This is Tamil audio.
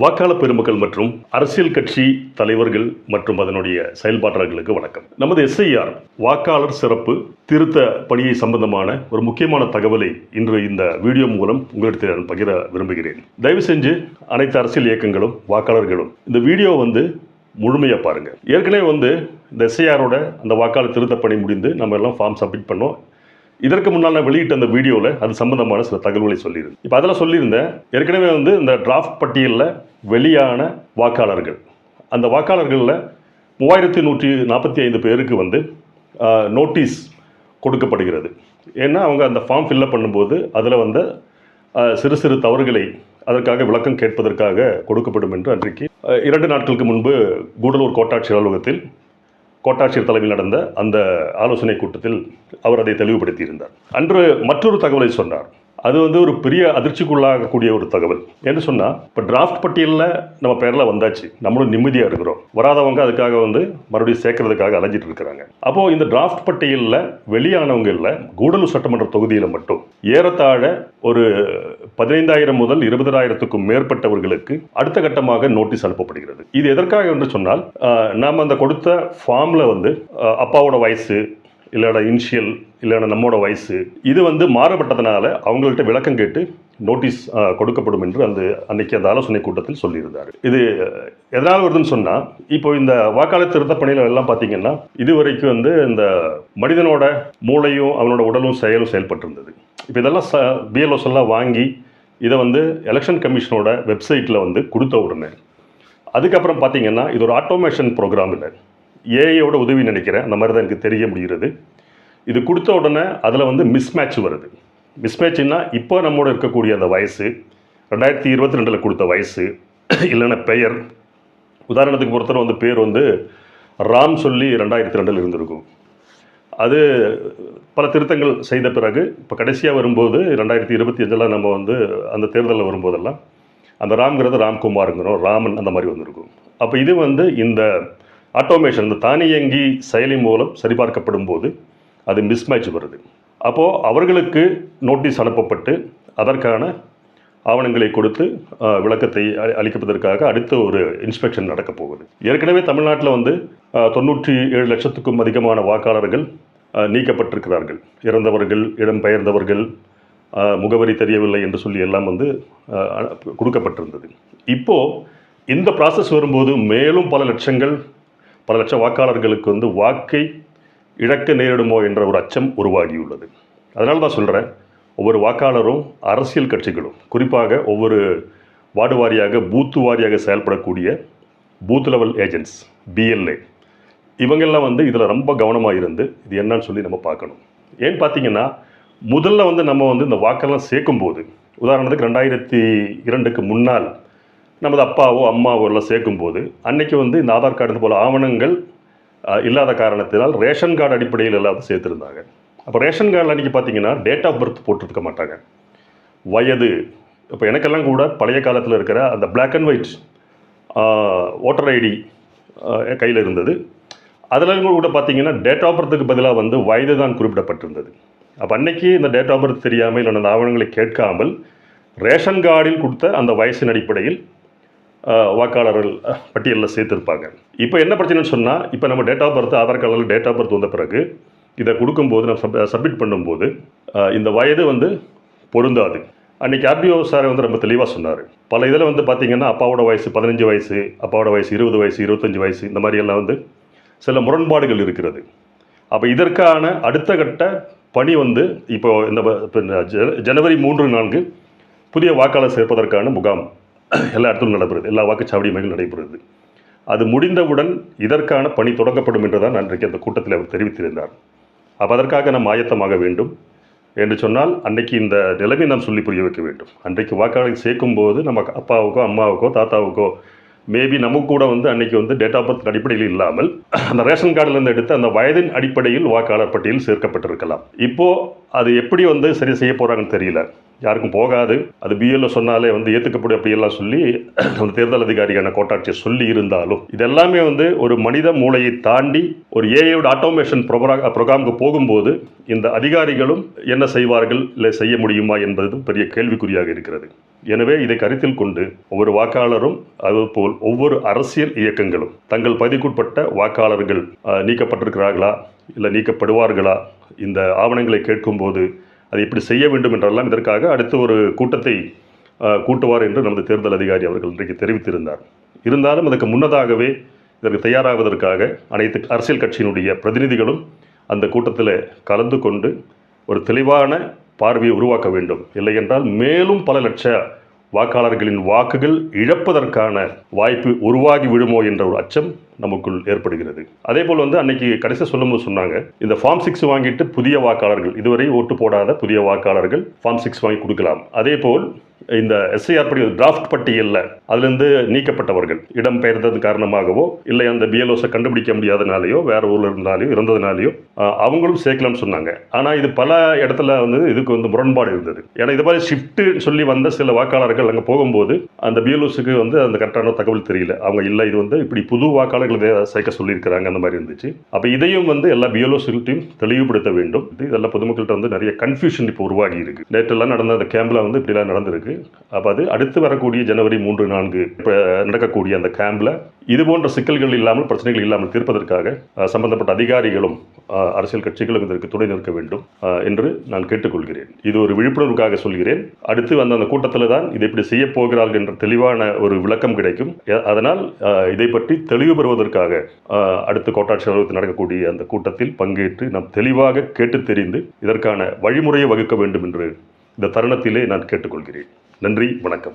வாக்காளர் பெருமக்கள் மற்றும் அரசியல் கட்சி தலைவர்கள் மற்றும் அதனுடைய செயல்பாட்டாளர்களுக்கு வணக்கம். நமது எஸ்ஐஆர் வாக்காளர் சிறப்பு திருத்த பணியை சம்பந்தமான ஒரு முக்கியமான தகவலை இன்று இந்த வீடியோ மூலம் உங்களிடத்தில் நான் பகிர விரும்புகிறேன். தயவு செஞ்சு அனைத்து அரசியல் இயக்கங்களும் வாக்காளர்களும் இந்த வீடியோ முழுமையாக பாருங்கள். ஏற்கனவே இந்த எஸ்ஐஆரோட அந்த வாக்காளர் திருத்த பணி முடிந்து நம்ம எல்லாம் ஃபார்ம் சப்மிட் பண்ணோம். இதற்கு முன்னால் நான் வெளியிட்ட அந்த வீடியோவில் அது சம்பந்தமான சில தகவல்களை சொல்லியிருந்தேன். இப்போ அதில் சொல்லியிருந்தேன், ஏற்கனவே இந்த டிராஃப்ட் பட்டியலில் வெளியான வாக்காளர்கள், அந்த வாக்காளர்களில் 3145 பேருக்கு நோட்டீஸ் கொடுக்கப்படுகிறது. ஏன்னா அவங்க அந்த ஃபார்ம் ஃபில்அப் பண்ணும்போது அதில் சிறு சிறு தவறுகளை அதற்காக விளக்கம் கேட்பதற்காக கொடுக்கப்படும் என்று அன்றைக்கு 2 நாட்களுக்கு முன்பு கூடலூர் கோட்டாட்சியர் அலுவலகத்தில் கோட்டாட்சியர் தலைமையில் நடந்த அந்த ஆலோசனை கூட்டத்தில் அவர் அதை தெளிவுபடுத்தியிருந்தார். அன்று மற்றொரு தகவலை சொன்னார். அது ஒரு பெரிய அதிர்ச்சிக்குள்ளாகக்கூடிய ஒரு தகவல். என்று சொன்னால், இப்போ டிராஃப்ட் பட்டியலில் நம்ம பேரில் வந்தாச்சு, நம்மளும் நிம்மதியாக இருக்கிறோம். வராதவங்க அதுக்காக மறுபடியும் சேர்க்கறதுக்காக அலைஞ்சிட்டு இருக்கிறாங்க. அப்போது இந்த டிராஃப்ட் பட்டியலில் வெளியானவங்களில் கூடலூர் சட்டமன்ற தொகுதியில் மட்டும் ஏறத்தாழ ஒரு 15,000 முதல் 20,000க்கும் மேற்பட்டவர்களுக்கு அடுத்த கட்டமாக நோட்டீஸ் அனுப்பப்படுகிறது. இது எதற்காக என்று சொன்னால், நாம் அந்த கொடுத்த ஃபார்மில் அப்பாவோட வயசு இல்லைனா இனிஷியல் இல்லைனா நம்மோட வயசு இது மாறப்பட்டதுனால அவங்கள்ட்ட விளக்கம் கேட்டு நோட்டீஸ் கொடுக்கப்படும் என்று அன்னைக்கு அந்த ஆலோசனை கூட்டத்தில் சொல்லியிருந்தார். இது எதனால் வருதுன்னு சொன்னால், இப்போ இந்த வாக்காளர் திருத்த பணியில் எல்லாம் பார்த்தீங்கன்னா இதுவரைக்கும் இந்த மனிதனோட மூளையும் அவனோட உடலும் செயல்பட்டிருந்தது. இப்போ இதெல்லாம் பிஎல்ஓஸ் எல்லாம் வாங்கி இதை எலெக்ஷன் கமிஷனோட வெப்சைட்டில் கொடுத்த உடனே அதுக்கப்புறம் பார்த்தீங்கன்னா இது ஒரு ஆட்டோமேஷன் ப்ரோக்ராம் இல்லை, ஏஐயோட உதவி நினைக்கிறேன், அந்த மாதிரி தான் எனக்கு தெரிய முடிகிறது. இது கொடுத்த உடனே அதில் மிஸ்மேட்ச் வருது. மிஸ்மேட்ச்னா இப்போ நம்மோட இருக்கக்கூடிய அந்த வயசு 2022 கொடுத்த வயசு இல்லைன்னா பெயர், உதாரணத்துக்கு பொறுத்தவரை பேர் ராம் சொல்லி 2002 இருந்திருக்கும். அது பல திருத்தங்கள் செய்த பிறகு இப்போ கடைசியாக வரும்போது 2025 நம்ம அந்த தேர்தலில் வரும்போதெல்லாம் அந்த ராம்ங்கிறது ராம்குமாருங்கிறோம், ராமன் அந்த மாதிரி வந்திருக்கும். அப்போ இது இந்த ஆட்டோமேஷன், இந்த தானியங்கி செயலி மூலம் சரிபார்க்கப்படும் போது அது மிஸ்மேட்ச் வருது. அப்போது அவர்களுக்கு நோட்டீஸ் அனுப்பப்பட்டு அதற்கான ஆவணங்களை கொடுத்து விளக்கத்தை அளிக்கப்பதற்காக அடுத்த ஒரு இன்ஸ்பெக்ஷன் நடக்கப் போகுது. ஏற்கனவே தமிழ்நாட்டில் 97 லட்சத்துக்கும் அதிகமான வாக்காளர்கள் நீக்கப்பட்டிருக்கிறார்கள். இறந்தவர்கள், இடம்பெயர்ந்தவர்கள், முகவரி தெரியவில்லை என்று சொல்லி எல்லாம் கொடுக்கப்பட்டிருந்தது. இப்போது இந்த ப்ராசஸ் வரும்போது மேலும் பல லட்ச வாக்காளர்களுக்கு வாக்கை இழக்க நேரிடுமோ என்ற ஒரு அச்சம் உருவாகியுள்ளது. அதனால தான் சொல்கிறேன், ஒவ்வொரு வாக்காளரும் அரசியல் கட்சிகளும் குறிப்பாக ஒவ்வொரு வார்டு வாரியாக பூத்து வாரியாக செயல்படக்கூடிய பூத் லெவல் ஏஜென்ட்ஸ் பிஎல்ஏ இவங்கெல்லாம் இதில் ரொம்ப கவனமாக இருந்து இது என்னன்னு சொல்லி நம்ம பார்க்கணும். ஏன்னு பார்த்தீங்கன்னா, முதல்ல நம்ம இந்த வாக்கெல்லாம் சேர்க்கும்போது, உதாரணத்துக்கு 2002க்கு முன்னால் நமது அப்பாவோ அம்மாவோ எல்லாம் சேர்க்கும்போது அன்றைக்கி இந்த ஆதார் கார்டு போல் ஆவணங்கள் இல்லாத காரணத்தினால் ரேஷன் கார்டு அடிப்படையில் எல்லாத்தையும் சேர்த்துருந்தாங்க. அப்போ ரேஷன் கார்டில் அன்றைக்கி பார்த்தீங்கன்னா டேட் ஆஃப் பர்த் போட்டிருக்க மாட்டாங்க, வயது. இப்போ எனக்கெல்லாம் கூட பழைய காலத்தில் இருக்கிற அந்த black and white voter ID கையில் இருந்தது. அதில் கூட பார்த்தீங்கன்னா டேட் ஆஃப் பர்த்துக்கு பதிலாக வயது தான் குறிப்பிடப்பட்டிருந்தது. அப்போ அன்றைக்கி இந்த டேட் ஆஃப் பர்த் தெரியாமல் இல்லை அந்த ஆவணங்களை கேட்காமல் ரேஷன் கார்டில் கொடுத்த அந்த வயசின் அடிப்படையில் வாக்காளர்கள் பட்டியலில் சேர்த்துருப்பாங்க. இப்போ என்ன பிரச்சனைன்னு சொன்னால், இப்போ நம்ம டேட் ஆஃப் பர்த் ஆதார் கார்டில் டேட் ஆஃப் பர்த் வந்த பிறகு இதை கொடுக்கும்போது நம்ம சப்மிட் பண்ணும்போது இந்த வயது பொருந்தாது. அன்றைக்கி ஆர்டிஓ சார் ரொம்ப தெளிவாக சொன்னார். பல இதில் பார்த்தீங்கன்னா அப்பாவோட வயசு 15 வயசு, அப்பாவோட வயசு 20 வயசு, 25 வயசு, இந்த மாதிரியெல்லாம் சில முரண்பாடுகள் இருக்கிறது. அப்போ இதற்கான அடுத்த கட்ட பணி இப்போ இந்த ஜனவரி 3-4 புதிய வாக்காளர் சேர்ப்பதற்கான முகாம் எல்லா இடத்துலையும் நடைபெறுது, எல்லா வாக்குச்சாவடி மையங்களும் நடைபெறுது. அது முடிந்தவுடன் இதற்கான பணி தொடங்கப்படும் என்று தான் அன்றைக்கு அந்த கூட்டத்தில் அவர் தெரிவித்திருந்தார். அப்போ அதற்காக நாம் ஆயத்தமாக வேண்டும் என்று சொன்னால் அன்றைக்கி இந்த நிலைமை நாம் சொல்லி புரிய வைக்க வேண்டும். அன்றைக்கு வாக்காளர் சேர்க்கும்போது நம்ம அப்பாவுக்கோ அம்மாவுக்கோ தாத்தாவுக்கோ மேபி நமக்கு கூட அன்றைக்கி டேட் ஆஃப் பர்த் அடிப்படையில் இல்லாமல் அந்த ரேஷன் கார்டிலேருந்து எடுத்து அந்த வயதின் அடிப்படையில் வாக்காளர் பட்டியல் சேர்க்கப்பட்டிருக்கலாம். இப்போது அது எப்படி சரி செய்ய போகிறாங்கன்னு தெரியல. யாருக்கும் போகாது, அது பிஎல்ஓ சொன்னாலே வந்து ஏற்றுக்கப்படும் அப்படியெல்லாம் சொல்லி அந்த தேர்தல் அதிகாரியான கோட்டாட்சியர் சொல்லி இருந்தாலும் இதெல்லாமே வந்து ஒரு மனித மூளையை தாண்டி ஒரு ஏஐயோட ஆட்டோமேஷன் ப்ரோக்ராமுக்கு போகும்போது இந்த அதிகாரிகளும் என்ன செய்வார்கள், இல்லை செய்ய முடியுமா என்பது பெரிய கேள்விக்குறியாக இருக்கிறது. எனவே இதை கருத்தில் கொண்டு ஒவ்வொரு வாக்காளரும் அதுபோல் ஒவ்வொரு அரசியல் இயக்கங்களும் தங்கள் பகுதிக்குட்பட்ட வாக்காளர்கள் நீக்கப்பட்டிருக்கிறார்களா இல்லை நீக்கப்படுவார்களா, இந்த ஆவணங்களை கேட்கும்போது அதை எப்படி செய்ய வேண்டும் என்றெல்லாம் இதற்காக அடுத்த ஒரு கூட்டத்தை கூட்டுவார் என்று நமது தேர்தல் அதிகாரி அவர்கள் இன்றைக்கு தெரிவித்திருந்தார். இருந்தாலும் அதற்கு முன்னதாகவே இதற்கு தயாராவதற்காக அனைத்து அரசியல் கட்சியினுடைய பிரதிநிதிகளும் அந்த கூட்டத்தில் கலந்து கொண்டு ஒரு தெளிவான பார்வையை உருவாக்க வேண்டும். இல்லை என்றால் மேலும் பல லட்ச வாக்காளர்களின் வாக்குகள் இழப்பதற்கான வாய்ப்பு உருவாகி விடுமோ என்ற ஒரு அச்சம் நமக்குள் ஏற்படுகிறது. அதே போல் வந்து அன்னைக்கு கடைசியாக சொல்லும்போது சொன்னாங்க, இந்த ஃபார்ம் 6 வாங்கிட்டு புதிய வாக்காளர்கள், இதுவரை ஓட்டு போடாத புதிய வாக்காளர்கள் ஃபார்ம் 6 வாங்கி கொடுக்கலாம். அதே போல் இந்த எஸ்ஐஆர் படி டிராஃப்ட் பட்டியலில் அதிலிருந்து நீக்கப்பட்டவர்கள் இடம் பெயர்ந்தது காரணமாகவோ இல்லை அந்த பிஎல்ஓஸை கண்டுபிடிக்க முடியாதனாலேயோ வேற ஊரில் இருந்தாலேயோ இருந்ததுனாலேயோ அவங்களும் சேர்க்கலாம்னு சொன்னாங்க. ஆனால் இது பல இடத்துல வந்து இதுக்கு வந்து முரண்பாடு இருந்தது. ஏன்னா இது மாதிரி ஷிஃப்ட்டு சொல்லி வந்த சில வாக்காளர்கள் அங்கே போகும்போது அந்த பிஎல்ஓஸுக்கு வந்து அந்த கரெக்டான தகவல் தெரியல. அவங்க இல்லை இது வந்து இப்படி புது வாக்காளர்கள் சேர்க்க சொல்லியிருக்கிறாங்க அந்த மாதிரி இருந்துச்சு. அப்போ இதையும் வந்து எல்லா பிஎல்ஓஸ்கிட்டையும் தெளிவுபடுத்த வேண்டும். இதெல்லாம் பொதுமக்கள்கிட்ட வந்து நிறைய கன்ஃபியூஷன் இப்போ உருவாகி இருக்கு. நேற்றெல்லாம் நடந்த அந்த கேம்பில் வந்து இப்படிலாம் நடந்திருக்கு. அப்போ அது அடுத்து வரக்கூடிய ஜனவரி 3-4 நடக்கக்கூடிய அந்த கேம்பில் இது போன்ற சிக்கல்கள் இல்லாமல் பிரச்சனைகள் இல்லாமல் தீர்ப்பதற்காக சம்பந்தப்பட்ட அதிகாரிகளும் அரசியல் கட்சிகளும் இதற்கு துணை நிற்க வேண்டும் என்று நான் கேட்டுக்கொள்கிறேன். இது ஒரு விழிப்புணர்வுக்காக சொல்கிறேன். அடுத்து வந்த அந்த கூட்டத்தில் தான் இதை எப்படி செய்ய போகிறார்கள் என்ற தெளிவான ஒரு விளக்கம் கிடைக்கும். அதனால் இதை பற்றி தெளிவு பெறுவதற்காக அடுத்த கோட்டாட்சி அலுவலகத்தில் நடக்கக்கூடிய அந்த கூட்டத்தில் பங்கேற்று நாம் தெளிவாக கேட்டு தெரிந்து இதற்கான வழிமுறையை வகுக்க வேண்டும் என்று இந்த தருணத்திலே நான் கேட்டுக்கொள்கிறேன். நன்றி, வணக்கம்.